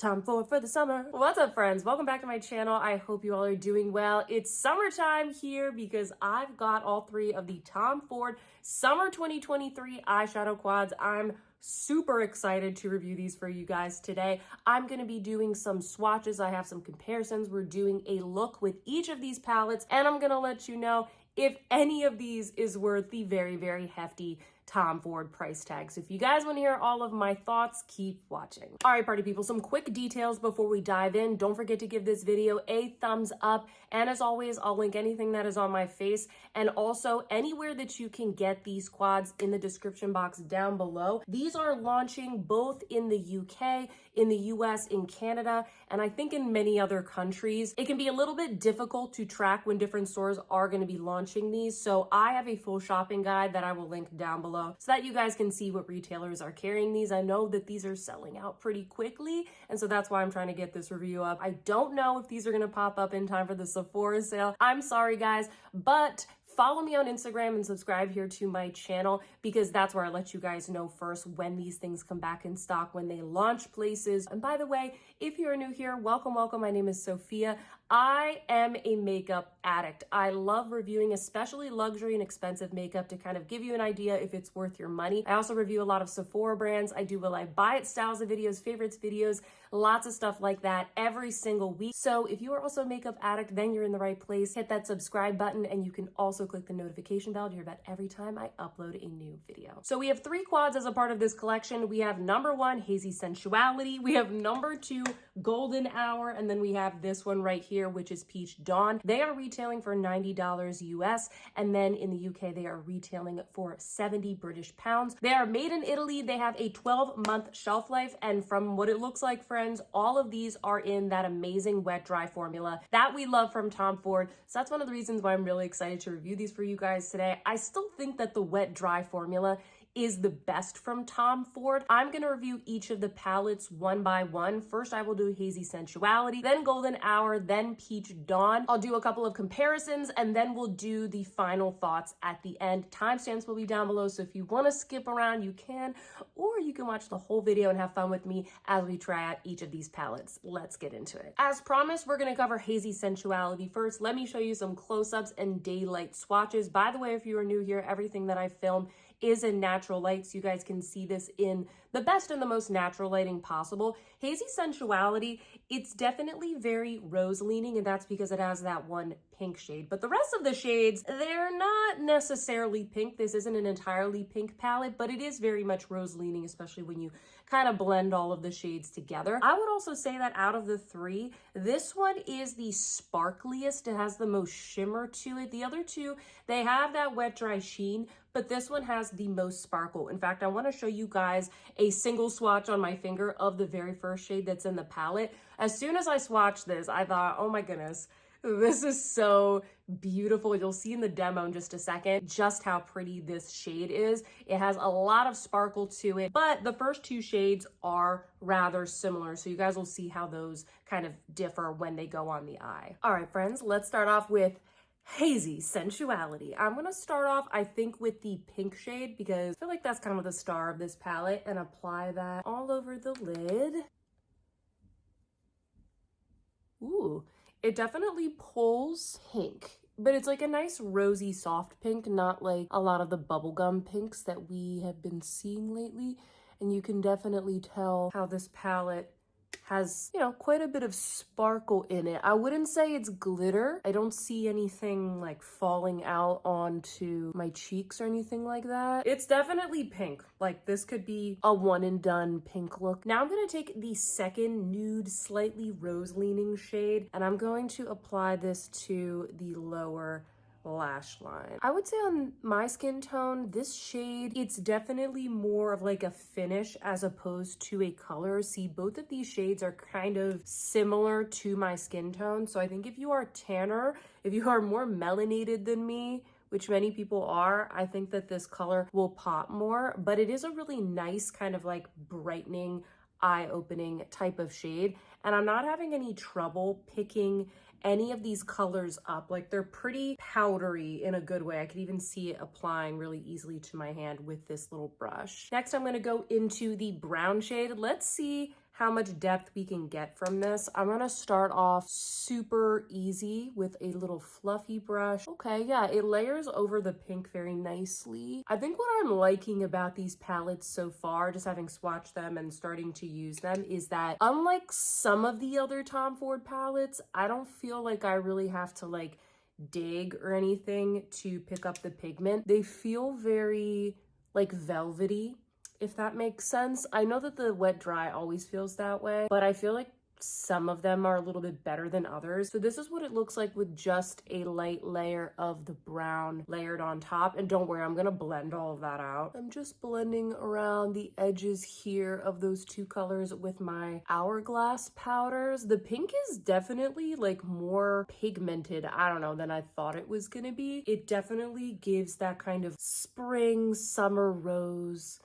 Time for the summer. What's up, friends? Welcome back to my channel. I hope you all are doing well. It's summertime here because I've got all three of the Tom Ford Summer 2023 eyeshadow quads. I'm super excited to review these for you guys today. I'm going to be doing some swatches. I have some comparisons. We're doing a look with each of these palettes, and I'm going to let you know if any of these is worth the very, very hefty Tom Ford price tag. So if you guys want to hear all of my thoughts, keep watching. All right, party people, some quick details before we dive in. Don't forget to give this video a thumbs up. And as always, I'll link anything that is on my face and also anywhere that you can get these quads in the description box down below. These are launching both in the UK, in the US, in Canada, and I think in many other countries. It can be a little bit difficult to track when different stores are going to be launching these. So I have a full shopping guide that I will link down below so that you guys can see what retailers are carrying these. I know that these are selling out pretty quickly, and so that's why I'm trying to get this review up. I don't know if these are going to pop up in time for the Sephora sale. I'm sorry, guys, but follow me on Instagram and subscribe here to my channel because that's where I let you guys know first when these things come back in stock, when they launch places. And by the way, if you're new here, welcome, welcome. My name is Sophia. I am a makeup addict. I love reviewing, especially luxury and expensive makeup, to kind of give you an idea if it's worth your money. I also review a lot of Sephora brands. I do Will I Buy It styles of videos, favorites videos, lots of stuff like that every single week. So if you are also a makeup addict, then you're in the right place. Hit that subscribe button, and you can also click the notification bell to hear about every time I upload a new video. So we have three quads as a part of this collection. We have number one, Hazy Sensuality. We have number two, Golden Hour. And then we have this one right here, which is Peach Dawn. They are retailing for $90 US. And then in the UK, they are retailing for 70 British pounds. They are made in Italy. They have a 12-month shelf life. And from what it looks like, friends, all of these are in that amazing wet dry formula that we love from Tom Ford. So that's one of the reasons why I'm really excited to review these for you guys today. I still think that the wet dry formula is the best from Tom Ford. I'm gonna review each of the palettes one by one. First, I will do Hazy Sensuality, then Golden Hour, then Peach Dawn. I'll do a couple of comparisons, and then we'll do the final thoughts at the end. Timestamps will be down below, so if you wanna skip around, you can, or you can watch the whole video and have fun with me as we try out each of these palettes. Let's get into it. As promised, we're gonna cover Hazy Sensuality first. Let me show you some close-ups and daylight swatches. By the way, if you are new here, everything that I film is in natural light, so you guys can see this in the best and the most natural lighting possible. Hazy Sensuality, it's definitely very rose leaning, and that's because it has that one pink shade. But the rest of the shades, they're not necessarily pink. This isn't an entirely pink palette, but it is very much rose leaning, especially when you kind of blend all of the shades together. I would also say that out of the three, this one is the sparkliest. It has the most shimmer to it. The other two, they have that wet dry sheen, but this one has the most sparkle. In fact, I want to show you guys a single swatch on my finger of the very first shade that's in the palette. As soon as I swatched this, I thought, oh my goodness, this is so beautiful. You'll see in the demo in just a second just how pretty this shade is. It has a lot of sparkle to it, but the first two shades are rather similar. So you guys will see how those kind of differ when they go on the eye. All right, friends, let's start off with Hazy Sensuality. I'm going to start off, I think, with the pink shade because I feel like that's kind of the star of this palette, and apply that all over the lid. Ooh, it definitely pulls pink, but it's like a nice rosy soft pink, not like a lot of the bubblegum pinks that we have been seeing lately. And you can definitely tell how this palette has, you know, quite a bit of sparkle in it. I wouldn't say it's glitter. I don't see anything like falling out onto my cheeks or anything like that. It's definitely pink. Like this could be a one and done pink look. Now I'm going to take the second nude, slightly rose leaning shade, and I'm going to apply this to the lower lash line. I would say on my skin tone, this shade, it's definitely more of like a finish as opposed to a color. See, both of these shades are kind of similar to my skin tone. So I think if you are tanner, if you are more melanated than me, which many people are, I think that this color will pop more, but it is a really nice kind of like brightening, eye-opening type of shade. And I'm not having any trouble picking any of these colors up. Like they're pretty powdery in a good way. I could even see it applying really easily to my hand with this little brush. Next, I'm gonna go into the brown shade. Let's see how much depth we can get from this. I'm gonna start off super easy with a little fluffy brush. Okay, yeah, it layers over the pink very nicely. I think what I'm liking about these palettes so far, just having swatched them and starting to use them, is that unlike some of the other Tom Ford palettes, I don't feel like I really have to like dig or anything to pick up the pigment. They feel very like velvety, if that makes sense. I know that the wet dry always feels that way, but I feel like some of them are a little bit better than others. So this is what it looks like with just a light layer of the brown layered on top. And don't worry, I'm gonna blend all of that out. I'm just blending around the edges here of those two colors with my Hourglass powders. The pink is definitely like more pigmented, I don't know, than I thought it was gonna be. It definitely gives that kind of spring, summer rose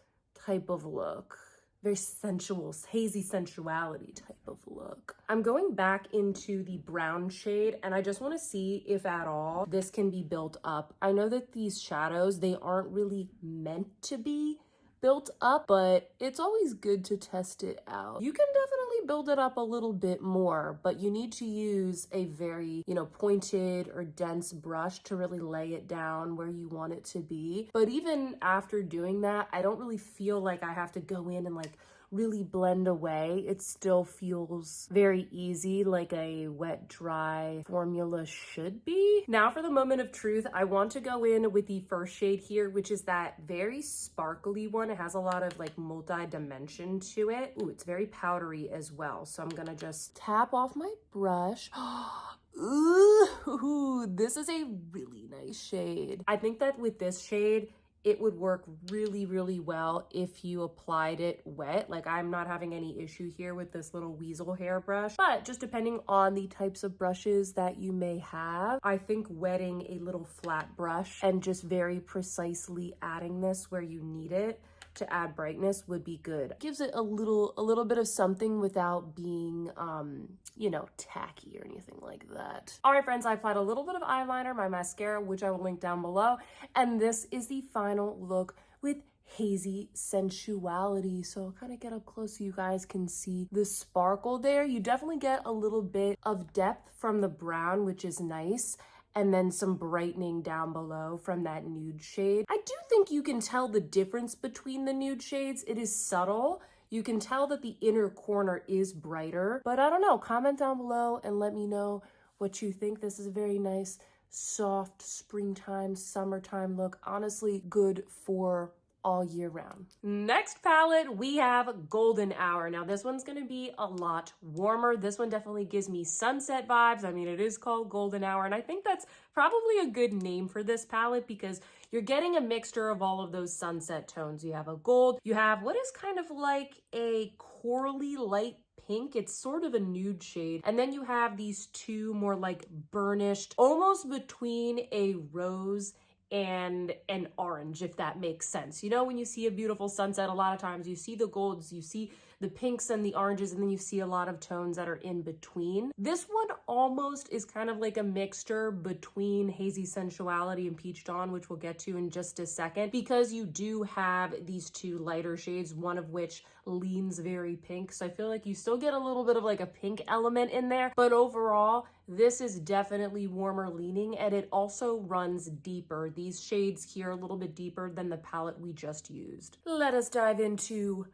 type of look. Very sensual, hazy sensuality type of look. I'm going back into the brown shade and I just want to see if at all this can be built up. I know that these shadows, they aren't really meant to be built up, but it's always good to test it out. You can definitely build it up a little bit more, but you need to use a very, you know, pointed or dense brush to really lay it down where you want it to be. But even after doing that, I don't really feel like I have to go in and like really blend away. It still feels very easy, like a wet dry formula should be. Now for the moment of truth, I want to go in with the first shade here, which is that very sparkly one. It has a lot of like multi-dimension to it. Ooh, it's very powdery as well. So I'm gonna just tap off my brush. Ooh, this is a really nice shade. I think that with this shade, it would work really, really well if you applied it wet. Like I'm not having any issue here with this little weasel hairbrush, but just depending on the types of brushes that you may have, I think wetting a little flat brush and just very precisely adding this where you need it to add brightness would be good. Gives it a little bit of something without being, you know, tacky or anything like that. All right, friends, I applied a little bit of eyeliner, my mascara, which I will link down below. And this is the final look with Hazy Sensuality. So I'll kind of get up close so you guys can see the sparkle there. You definitely get a little bit of depth from the brown, which is nice, and then some brightening down below from that nude shade. I do think you can tell the difference between the nude shades. It is subtle. You can tell that the inner corner is brighter, but I don't know. Comment down below and let me know what you think. This is a very nice, soft springtime, summertime look. Honestly, good for all year round. Next palette, we have Golden Hour. Now this one's gonna be a lot warmer. This one definitely gives me sunset vibes. I mean, it is called Golden Hour, and I think that's probably a good name for this palette because you're getting a mixture of all of those sunset tones. You have a gold, you have what is kind of like a corally light pink. It's sort of a nude shade. And then you have these two more like burnished, almost between a rose and an orange, if that makes sense. You know, when you see a beautiful sunset, a lot of times you see the golds, you see the pinks and the oranges, and then you see a lot of tones that are in between. This one almost is kind of like a mixture between Hazy Sensuality and Peach Dawn, which we'll get to in just a second, because you do have these two lighter shades, one of which leans very pink. So I feel like you still get a little bit of like a pink element in there, but overall, this is definitely warmer leaning, and it also runs deeper. These shades here are a little bit deeper than the palette we just used. Let us dive into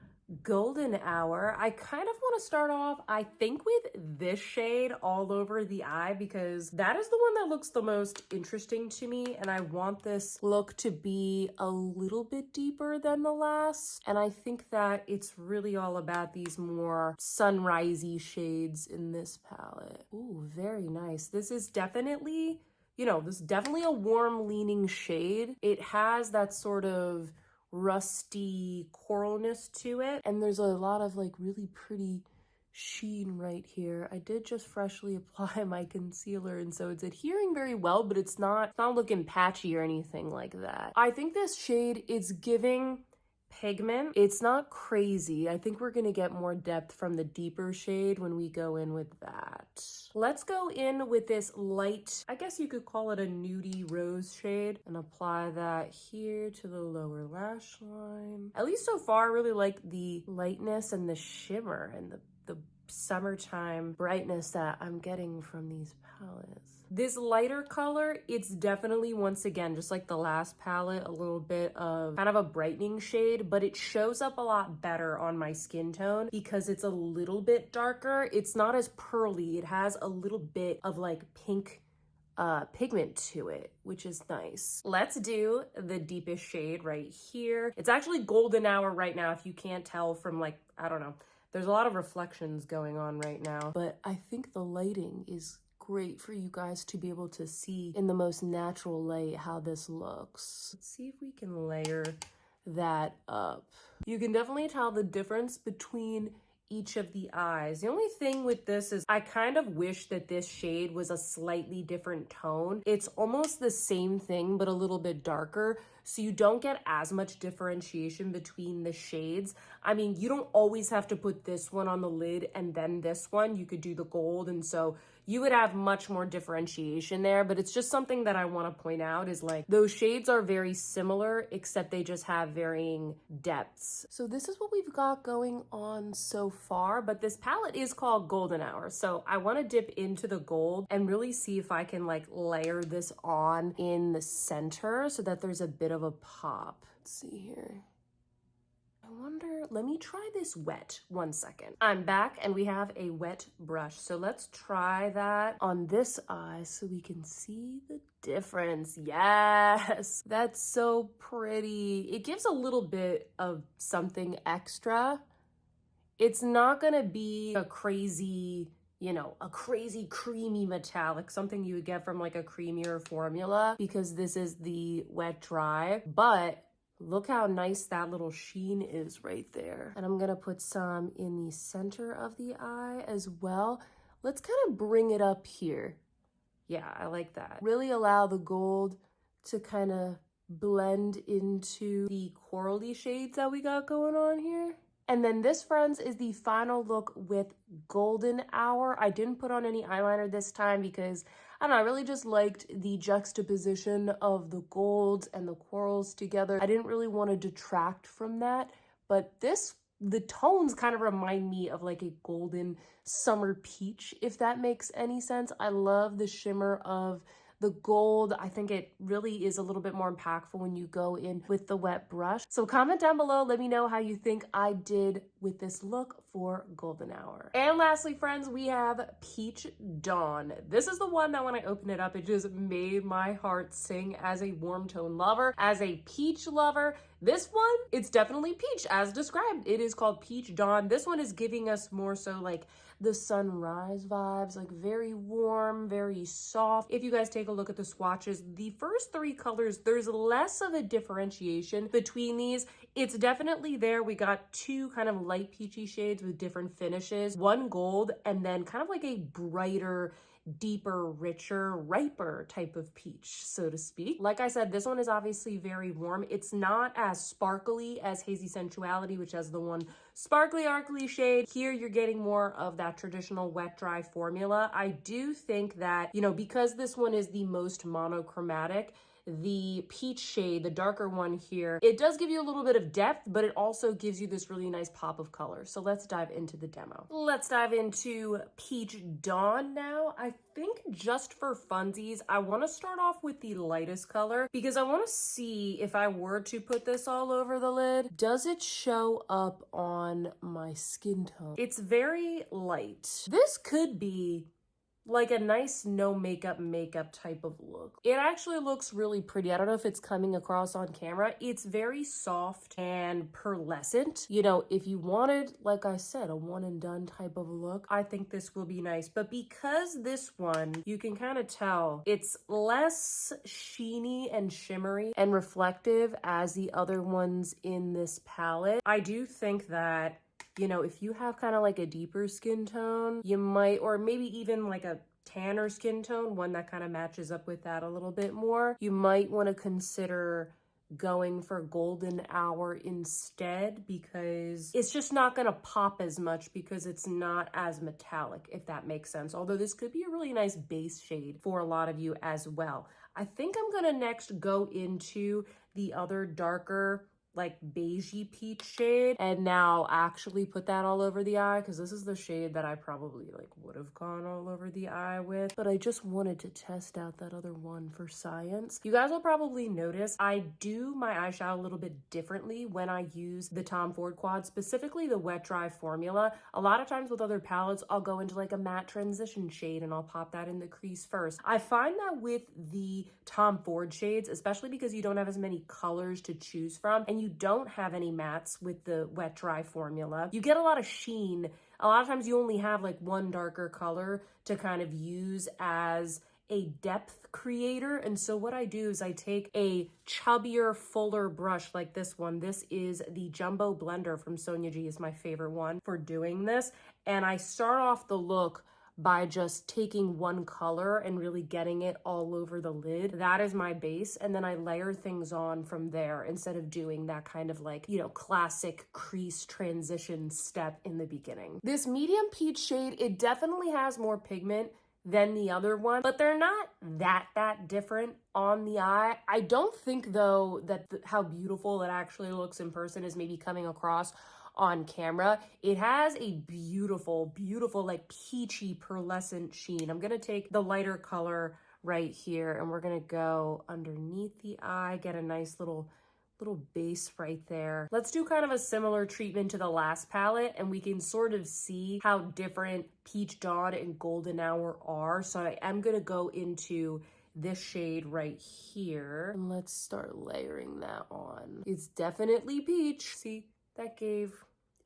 Golden Hour. I kind of want to start off, I think, with this shade all over the eye because that is the one that looks the most interesting to me, and I want this look to be a little bit deeper than the last. And I think that it's really all about these more sunrisey shades in this palette. Ooh, very nice. This is definitely, you know, this is definitely a warm leaning shade. It has that sort of rusty coralness to it, and there's a lot of like really pretty sheen right here. I did just freshly apply my concealer, and so it's adhering very well, but it's not looking patchy or anything like that. I think this shade is giving pigment. It's not crazy. I think we're gonna get more depth from the deeper shade when we go in with that. Let's go in with this light, I guess you could call it a nudie rose shade, and apply that here to the lower lash line. At least so far, I really like the lightness and the shimmer and the summertime brightness that I'm getting from these palettes. This lighter color, it's definitely, once again, just like the last palette, a little bit of kind of a brightening shade, but it shows up a lot better on my skin tone because it's a little bit darker. It's not as pearly. It has a little bit of like pink pigment to it, which is nice. Let's do the deepest shade right here. It's actually golden hour right now, if you can't tell from like, I don't know. There's a lot of reflections going on right now, but I think the lighting is great for you guys to be able to see in the most natural light how this looks. Let's see if we can layer that up. You can definitely tell the difference between each of the eyes. The only thing with this is I kind of wish that this shade was a slightly different tone. It's almost the same thing, but a little bit darker. So you don't get as much differentiation between the shades. I mean, you don't always have to put this one on the lid and then this one. You could do the gold. And so you would have much more differentiation there, but it's just something that I want to point out is like those shades are very similar, except they just have varying depths. So this is what we've got going on so far, but this palette is called Golden Hour. So I want to dip into the gold and really see if I can like layer this on in the center so that there's a bit of a pop. Let's see here. I wonder, let me try this wet. 1 second. I'm back and we have a wet brush. So let's try that on this eye so we can see the difference. Yes, that's so pretty. It gives a little bit of something extra. It's not gonna be a crazy, you know, a crazy creamy metallic, something you would get from like a creamier formula because this is the wet dry, but look how nice that little sheen is right there. And I'm gonna put some in the center of the eye as well. Let's kind of bring it up here. Yeah, I like that. Really allow the gold to kind of blend into the corally shades that we got going on here. And then this, friends, is the final look with Golden Hour. I didn't put on any eyeliner this time because, I don't know, I really just liked the juxtaposition of the golds and the corals together. I didn't really want to detract from that, but the tones kind of remind me of like a golden summer peach, if that makes any sense. I love the shimmer of the gold. I think it really is a little bit more impactful when you go in with the wet brush. So comment down below, let me know how you think I did with this look for Golden Hour. And lastly, friends, we have Peach Dawn. This is the one that when I opened it up, it just made my heart sing as a warm tone lover, as a peach lover. This one, it's definitely peach as described. It is called Peach Dawn. This one is giving us more so like the sunrise vibes, like very warm, very soft. If you guys take a look at the swatches, the first 3 colors, there's less of a differentiation between these. It's definitely there. We got 2 kind of light peachy shades with different finishes, 1 gold, and then kind of like a brighter, deeper, richer, riper type of peach, so to speak. Like I said, this one is obviously very warm. It's not as sparkly as Hazy Sensuality, which has the one sparkly, arcly shade. Here, you're getting more of that traditional wet, dry formula. I do think that, you know, because this one is the most monochromatic, the peach shade, the darker one here, it does give you a little bit of depth, but it also gives you this really nice pop of color. So let's dive into the demo. Let's dive into Peach Dawn now. I think just for funsies, I want to start off with the lightest color because I want to see if I were to put this all over the lid, does it show up on my skin tone? It's very light. This could be like a nice no makeup type of look. It actually looks really pretty. I don't know if it's coming across on camera. It's very soft and pearlescent. You know, if you wanted, like I said, a one and done type of look, I think this will be nice. But because this one, you can kind of tell it's less sheeny and shimmery and reflective as the other ones in this palette, I do think that, you know, if you have kind of like a deeper skin tone, you might, or maybe even like a tanner skin tone, one that kind of matches up with that a little bit more, you might want to consider going for golden hour instead, because it's just not gonna pop as much because it's not as metallic, if that makes sense. Although this could be a really nice base shade for a lot of you as well. I think I'm gonna next go into the other darker, like beigey peach shade, and now actually put that all over the eye, because this is the shade that I probably like would have gone all over the eye with, but I just wanted to test out that other one for science. You guys will probably notice I do my eyeshadow a little bit differently when I use the Tom Ford quad, specifically the wet dry formula. A lot of times with other palettes, I'll go into like a matte transition shade and I'll pop that in the crease first. I find that with the Tom Ford shades, especially because you don't have as many colors to choose from and you don't have any mattes with the wet dry formula, you get a lot of sheen. A lot of times you only have like one darker color to kind of use as a depth creator. And so what I do is I take a chubbier, fuller brush like this one. This is the Jumbo Blender from Sonia G, is my favorite one for doing this. And I start off the look by just taking one color and really getting it all over the lid. That is my base. And then I layer things on from there instead of doing that kind of like, you know, classic crease transition step in the beginning. This medium peach shade, it definitely has more pigment than the other one, but they're not that different on the eye. I don't think though that how beautiful it actually looks in person is maybe coming across on camera. It has a beautiful like peachy pearlescent sheen. I'm gonna take the lighter color right here and we're gonna go underneath the eye, get a nice little base right there. Let's do kind of a similar treatment to the last palette and we can sort of see how different Peach Dawn and Golden Hour are. So I am gonna go into this shade right here and let's start layering that on. It's definitely peach. See, it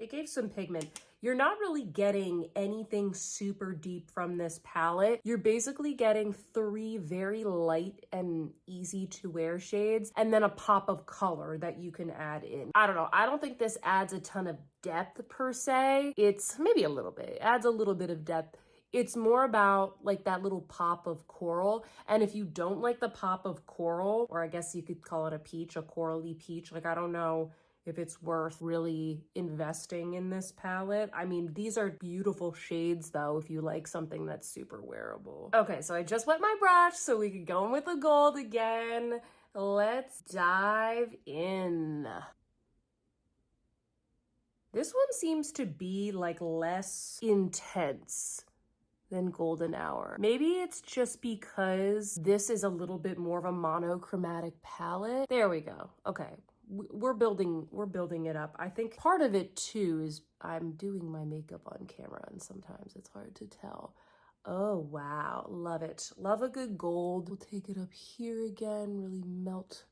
gave some pigment. You're not really getting anything super deep from this palette. You're basically getting 3 very light and easy to wear shades and then a pop of color that you can add in. I don't know. I don't think this adds a ton of depth per se. It's maybe a little bit. It adds a little bit of depth. It's more about like that little pop of coral. And if you don't like the pop of coral, or I guess you could call it a peach, a corally peach, like I don't know if it's worth really investing in this palette. I mean, these are beautiful shades though, if you like something that's super wearable. Okay, so I just wet my brush so we could go in with the gold again. Let's dive in. This one seems to be like less intense than Golden Hour. Maybe it's just because this is a little bit more of a monochromatic palette. There we go. Okay. We're building it up. I think part of it too is I'm doing my makeup on camera and sometimes it's hard to tell. Oh, wow. Love it. Love a good gold. We'll take it up here again, really melt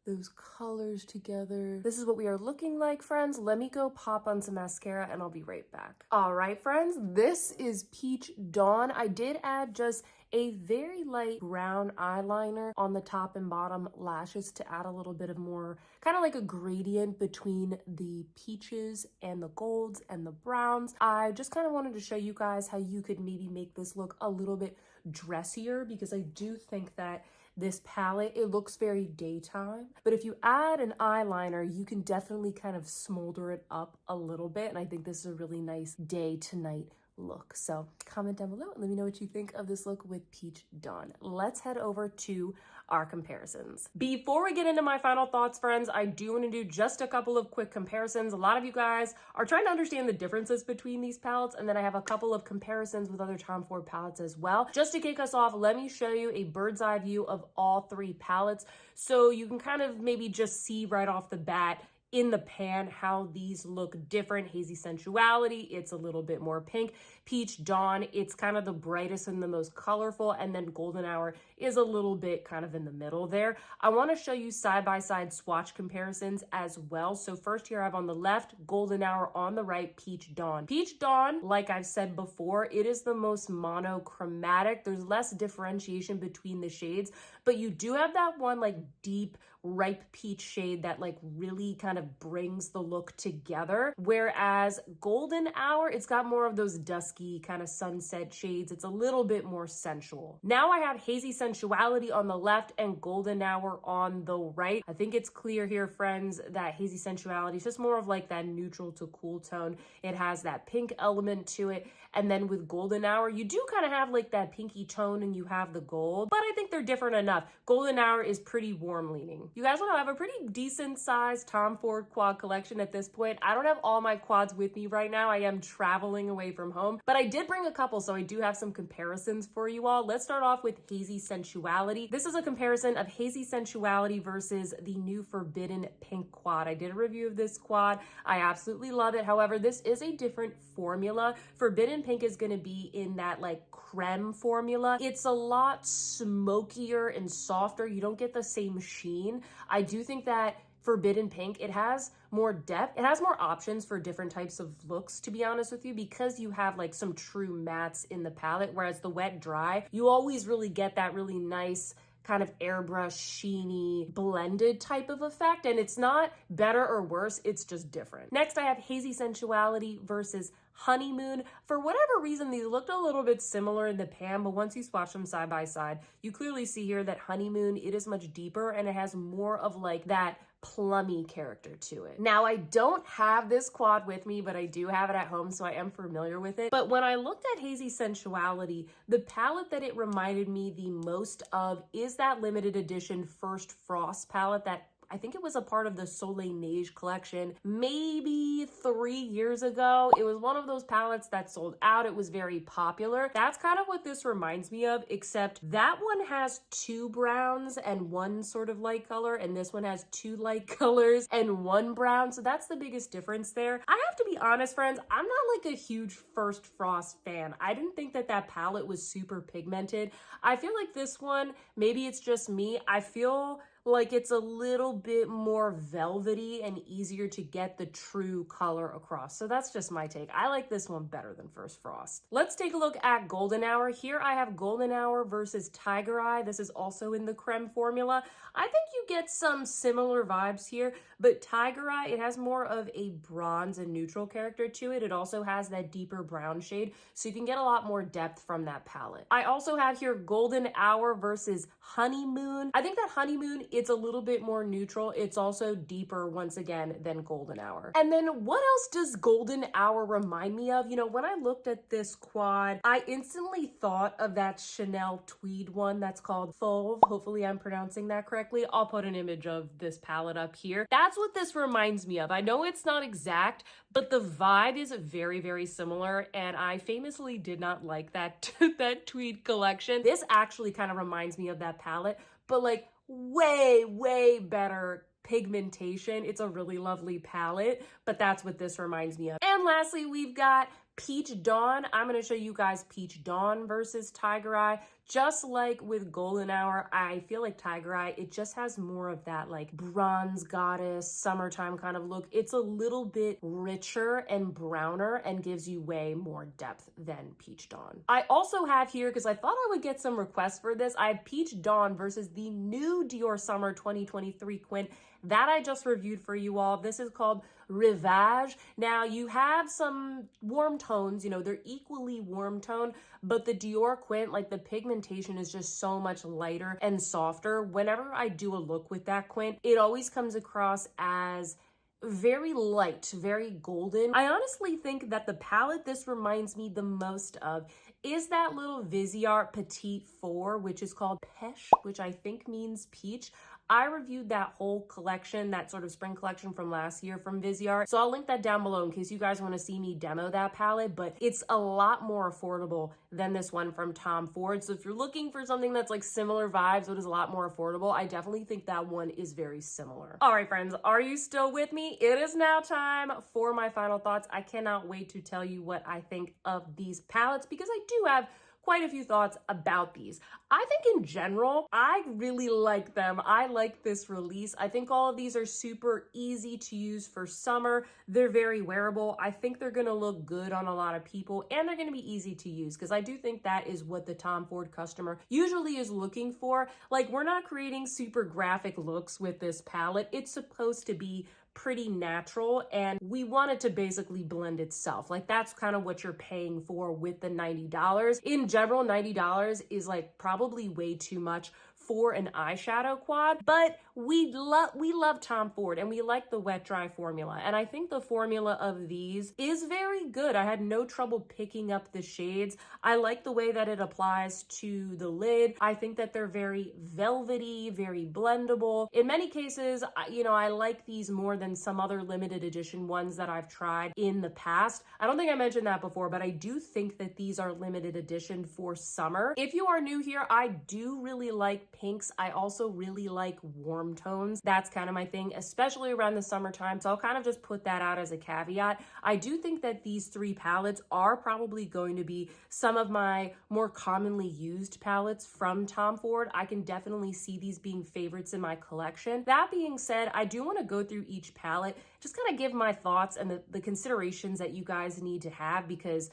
those colors together. This is what we are looking like, friends. Let me go pop on some mascara and I'll be right back. All right, friends, this is Peach Dawn. I did add just a very light brown eyeliner on the top and bottom lashes to add a little bit of more, kind of like a gradient between the peaches and the golds and the browns. I just kind of wanted to show you guys how you could maybe make this look a little bit dressier, because I do think that this palette, it looks very daytime, but if you add an eyeliner, you can definitely kind of smolder it up a little bit. And I think this is a really nice day to night look. So comment down below and let me know what you think of this look with Peach Dawn. Let's head over to our comparisons. Before we get into my final thoughts, friends, I do want to do just a couple of quick comparisons. A lot of you guys are trying to understand the differences between these palettes, and then I have a couple of comparisons with other Tom Ford palettes as well. Just to kick us off, let me show you a bird's eye view of all 3 palettes so you can kind of maybe just see right off the bat in the pan how these look different. Hazy Sensuality, it's a little bit more pink. Peach Dawn, it's kind of the brightest and the most colorful, and then Golden Hour is a little bit kind of in the middle there. I want to show you side-by-side swatch comparisons as well. So first here I have on the left, Golden Hour, on the right, Peach Dawn. Peach Dawn, like I've said before, it is the most monochromatic. There's less differentiation between the shades, but you do have that one like deep ripe peach shade that like really kind of brings the look together. Whereas Golden Hour, it's got more of those dusky kind of sunset shades. It's a little bit more sensual. Now I have Hazy Sensuality on the left and Golden Hour on the right. I think it's clear here, friends, that Hazy Sensuality is just more of like that neutral to cool tone. It has that pink element to it. And then with Golden Hour, you do kind of have like that pinky tone and you have the gold, but I think they're different enough. Golden Hour is pretty warm leaning. You guys will have a pretty decent sized Tom Ford quad collection at this point. I don't have all my quads with me right now. I am traveling away from home, but I did bring a couple, so I do have some comparisons for you all. Let's start off with Hazy Sensuality. This is a comparison of Hazy Sensuality versus the new Forbidden Pink quad. I did a review of this quad. I absolutely love it. However, this is a different formula. Forbidden Pink is going to be in that like creme formula. It's a lot smokier and softer. You don't get the same sheen. I do think that Forbidden Pink, it has more depth. It has more options for different types of looks, to be honest with you, because you have like some true mattes in the palette, whereas the Wet Dry, you always really get that really nice kind of airbrush, sheeny, blended type of effect. And it's not better or worse, it's just different. Next, I have Hazy Sensuality versus Honeymoon. For whatever reason, these looked a little bit similar in the pan, but once you swatch them side by side, you clearly see here that Honeymoon, it is much deeper and it has more of like that plummy character to it. Now, I don't have this quad with me, but I do have it at home, so I am familiar with it. But when I looked at Hazy Sensuality, the palette that it reminded me the most of is that limited edition First Frost palette that I think it was a part of the Soleil Neige collection maybe 3 years ago. It was one of those palettes that sold out. It was very popular. That's kind of what this reminds me of, except that one has 2 browns and 1 sort of light color, and this one has 2 light colors and 1 brown. So that's the biggest difference there. I have to be honest, friends, I'm not like a huge First Frost fan. I didn't think that that palette was super pigmented. I feel like this one, maybe it's just me, I feel like it's a little bit more velvety and easier to get the true color across. So that's just my take. I like this one better than First Frost. Let's take a look at Golden Hour. Here I have Golden Hour versus Tiger Eye. This is also in the creme formula. I think you get some similar vibes here, but Tiger Eye, it has more of a bronze and neutral character to it. It also has that deeper brown shade, so you can get a lot more depth from that palette. I also have here Golden Hour versus Honeymoon. I think that Honeymoon, it's a little bit more neutral. It's also deeper once again than Golden Hour. And then what else does Golden Hour remind me of? You know, when I looked at this quad, I instantly thought of that Chanel tweed one that's called Fauve. Hopefully I'm pronouncing that correctly. I'll put an image of this palette up here. That's what this reminds me of. I know it's not exact, but the vibe is very, very similar. And I famously did not like that, that tweed collection. This actually kind of reminds me of that palette, but like way, way better pigmentation. It's a really lovely palette, but that's what this reminds me of. And lastly, we've got Peach Dawn. I'm going to show you guys Peach Dawn versus Tiger Eye. Just like with Golden Hour, I feel like Tiger Eye, it just has more of that like bronze goddess, summertime kind of look. It's a little bit richer and browner and gives you way more depth than Peach Dawn. I also have here, because I thought I would get some requests for this, I have Peach Dawn versus the new Dior Summer 2023 Quint that I just reviewed for you all. This is called Rivage. Now you have some warm tones, you know, they're equally warm tone, but the Dior Quint, like the pigmentation is just so much lighter and softer. Whenever I do a look with that Quint, it always comes across as very light, very golden. I honestly think that the palette this reminds me the most of is that little Viseart Petite 4, which is called Peche, which I think means peach. I reviewed that whole collection, that sort of spring collection from last year from Viseart. So I'll link that down below in case you guys want to see me demo that palette, but it's a lot more affordable than this one from Tom Ford. So if you're looking for something that's like similar vibes, but is a lot more affordable, I definitely think that one is very similar. All right, friends, are you still with me? It is now time for my final thoughts. I cannot wait to tell you what I think of these palettes because I do have quite a few thoughts about these. I think in general, I really like them. I like this release. I think all of these are super easy to use for summer. They're very wearable. I think they're gonna look good on a lot of people, and they're gonna be easy to use, because I do think that is what the Tom Ford customer usually is looking for. Like, we're not creating super graphic looks with this palette. It's supposed to be pretty natural, and we want it to basically blend itself. Like, that's kind of what you're paying for with the $90. In general, $90 is like probably way too much for an eyeshadow quad, but we love Tom Ford, and we like the wet dry formula, and I think the formula of these is very good. I had no trouble picking up the shades. I like the way that it applies to the lid. I think that they're very velvety, very blendable. In many cases, I like these more than some other limited edition ones that I've tried in the past. I don't think I mentioned that before, but I do think that these are limited edition for summer. If you are new here, I do really like pinks. I also really like warm tones. That's kind of my thing, especially around the summertime. So I'll kind of just put that out as a caveat. I do think that these three palettes are probably going to be some of my more commonly used palettes from Tom Ford. I can definitely see these being favorites in my collection. That being said, I do want to go through each palette, just kind of give my thoughts and the considerations that you guys need to have, because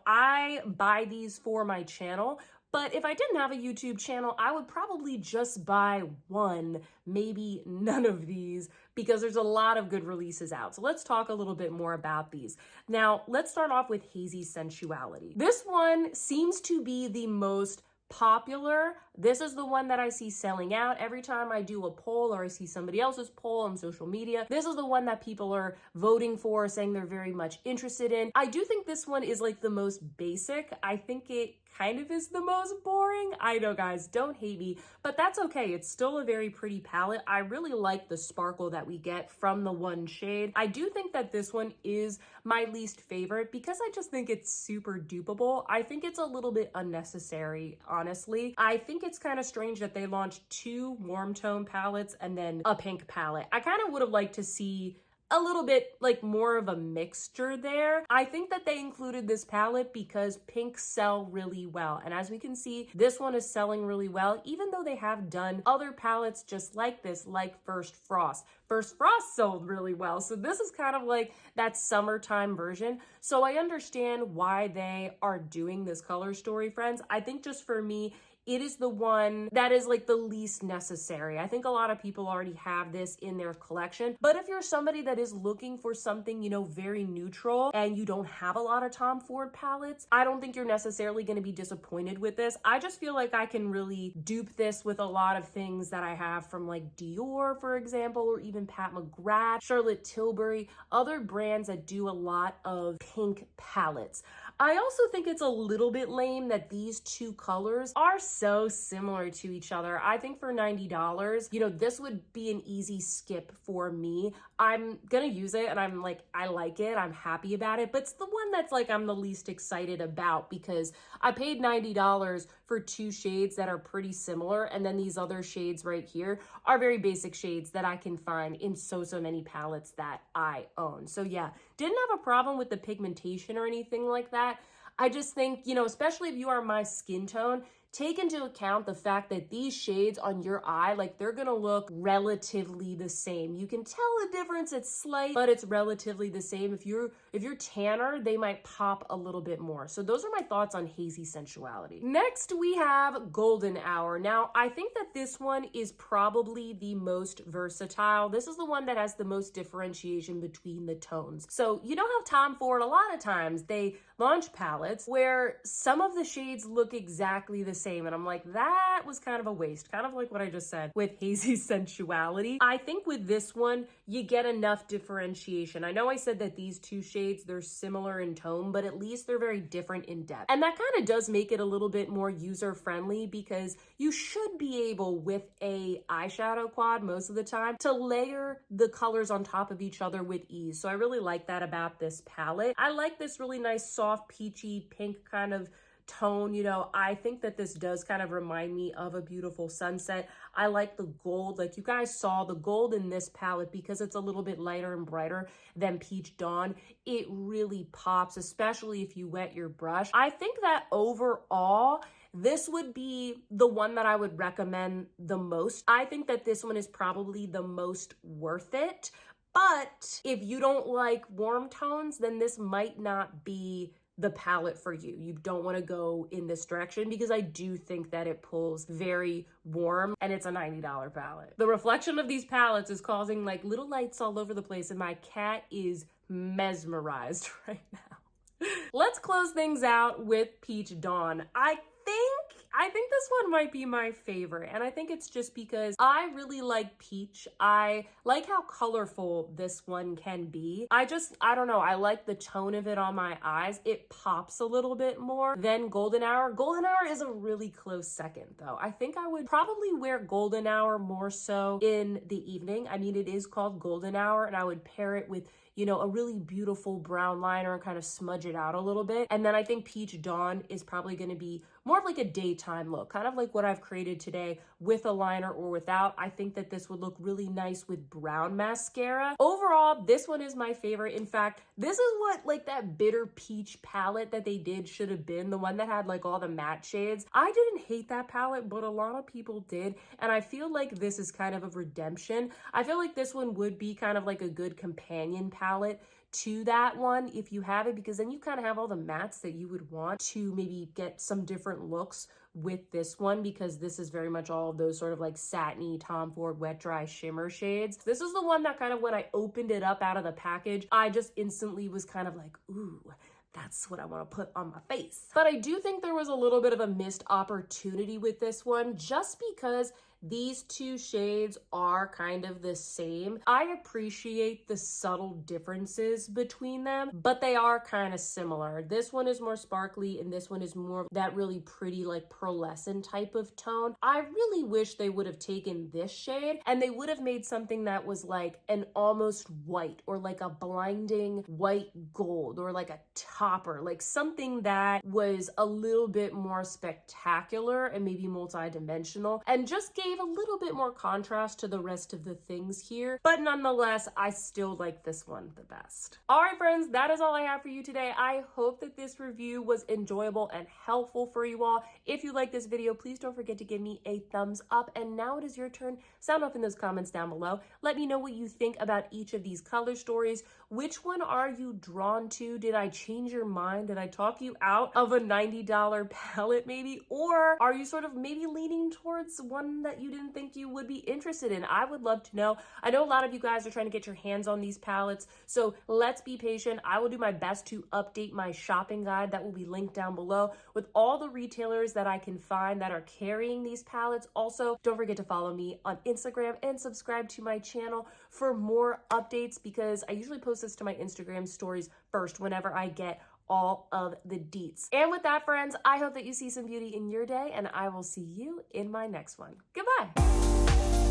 I buy these for my channel, but if I didn't have a YouTube channel, I would probably just buy one, maybe none of these, because there's a lot of good releases out. So let's talk a little bit more about these. Now, let's start off with Hazy Sensuality. This one seems to be the most popular. This is the one that I see selling out every time I do a poll or I see somebody else's poll on social media. This is the one that people are voting for, saying they're very much interested in. I do think this one is like the most basic. I think it kind of is the most boring. I know, guys, don't hate me, but that's okay. It's still a very pretty palette. I really like the sparkle that we get from the one shade. I do think that this one is my least favorite because I just think it's super dupeable. I think it's a little bit unnecessary, honestly. I think it's kind of strange that they launched two warm tone palettes and then a pink palette. I kind of would have liked to see a little bit like more of a mixture there. I think that they included this palette because pinks sell really well. And as we can see, this one is selling really well, even though they have done other palettes just like this, like First Frost. First Frost sold really well. So this is kind of like that summertime version. So I understand why they are doing this color story, friends. I think just for me, it is the one that is like the least necessary. I think a lot of people already have this in their collection, but if you're somebody that is looking for something, very neutral and you don't have a lot of Tom Ford palettes, I don't think you're necessarily going to be disappointed with this. I just feel like I can really dupe this with a lot of things that I have from like Dior, for example, or even Pat McGrath, Charlotte Tilbury, other brands that do a lot of pink palettes. I also think it's a little bit lame that these two colors are so similar to each other. I think for $90, this would be an easy skip for me. I'm gonna use it and I like it, I'm happy about it, but it's the one that's like I'm the least excited about because I paid $90 for two shades that are pretty similar, and then these other shades right here are very basic shades that I can find in so many palettes that I own. So yeah, didn't have a problem with the pigmentation or anything like that. I just think, especially if you are my skin tone, take into account the fact that these shades on your eye, like they're gonna look relatively the same. You can tell the difference, it's slight, but it's relatively the same. If you're tanner, they might pop a little bit more. So those are my thoughts on Hazy Sensuality. Next, we have Golden Hour. Now, I think that this one is probably the most versatile. This is the one that has the most differentiation between the tones. So you know how Tom Ford, a lot of times they launch palettes where some of the shades look exactly the same, and I'm like, that was kind of a waste, kind of like what I just said with Hazy Sensuality. I think with this one, you get enough differentiation. I know I said that these two shades, they're similar in tone, but at least they're very different in depth. And that kind of does make it a little bit more user-friendly because you should be able, with a eyeshadow quad most of the time, to layer the colors on top of each other with ease. So I really like that about this palette. I like this really nice, soft, peachy, pink kind of tone. You know, I think that this does kind of remind me of a beautiful sunset. I like the gold, like you guys saw the gold in this palette, because it's a little bit lighter and brighter than Peach Dawn. It really pops, especially if you wet your brush. I think that overall, this would be the one that I would recommend the most. I think that this one is probably the most worth it. But if you don't like warm tones, then this might not be the palette for you. You don't want to go in this direction, because I do think that it pulls very warm, and it's a $90 palette. The reflection of these palettes is causing like little lights all over the place, and my cat is mesmerized right now. Let's close things out with Peach Dawn. I think this one might be my favorite, and I think it's just because I really like peach. I like how colorful this one can be. I don't know, I like the tone of it on my eyes. It pops a little bit more than Golden Hour. Golden Hour is a really close second though. I think I would probably wear Golden Hour more so in the evening. I mean, it is called Golden Hour, and I would pair it with, you know, a really beautiful brown liner and kind of smudge it out a little bit. And then I think Peach Dawn is probably going to be more of like a daytime look, kind of like what I've created today with a liner or without. I think that this would look really nice with brown mascara. Overall, this one is my favorite. In fact, this is what like that bitter peach palette that they did should have been, the one that had like all the matte shades. I didn't hate that palette, but a lot of people did. And I feel like this is kind of a redemption. I feel like this one would be kind of like a good companion palette to that one if you have it, because then you kind of have all the mattes that you would want to maybe get some different looks with this one, because this is very much all of those sort of like satiny Tom Ford wet dry shimmer shades. This is the one that kind of, when I opened it up out of the package, I just instantly was kind of like, ooh, that's what I want to put on my face. But I do think there was a little bit of a missed opportunity with this one, just because these two shades are kind of the same. I appreciate the subtle differences between them, but they are kind of similar. This one is more sparkly, and this one is more that really pretty like pearlescent type of tone. I really wish they would have taken this shade and they would have made something that was like an almost white, or like a blinding white gold, or like a topper, like something that was a little bit more spectacular and maybe multi-dimensional, and just gave a little bit more contrast to the rest of the things here. But nonetheless, I still like this one the best. All right, friends, that is all I have for you today. I hope that this review was enjoyable and helpful for you all. If you like this video, please don't forget to give me a thumbs up. And now it is your turn. Sound off in those comments down below. Let me know what you think about each of these color stories. Which one are you drawn to? Did I change your mind? Did I talk you out of a $90 palette maybe? Or are you sort of maybe leaning towards one that you didn't think you would be interested in? I would love to know. I know a lot of you guys are trying to get your hands on these palettes, so let's be patient. I will do my best to update my shopping guide that will be linked down below with all the retailers that I can find that are carrying these palettes. Also, don't forget to follow me on Instagram and subscribe to my channel for more updates, because I usually post this to my Instagram stories first whenever I get all of the deets. And with that, friends, I hope that you see some beauty in your day, and I will see you in my next one. Goodbye.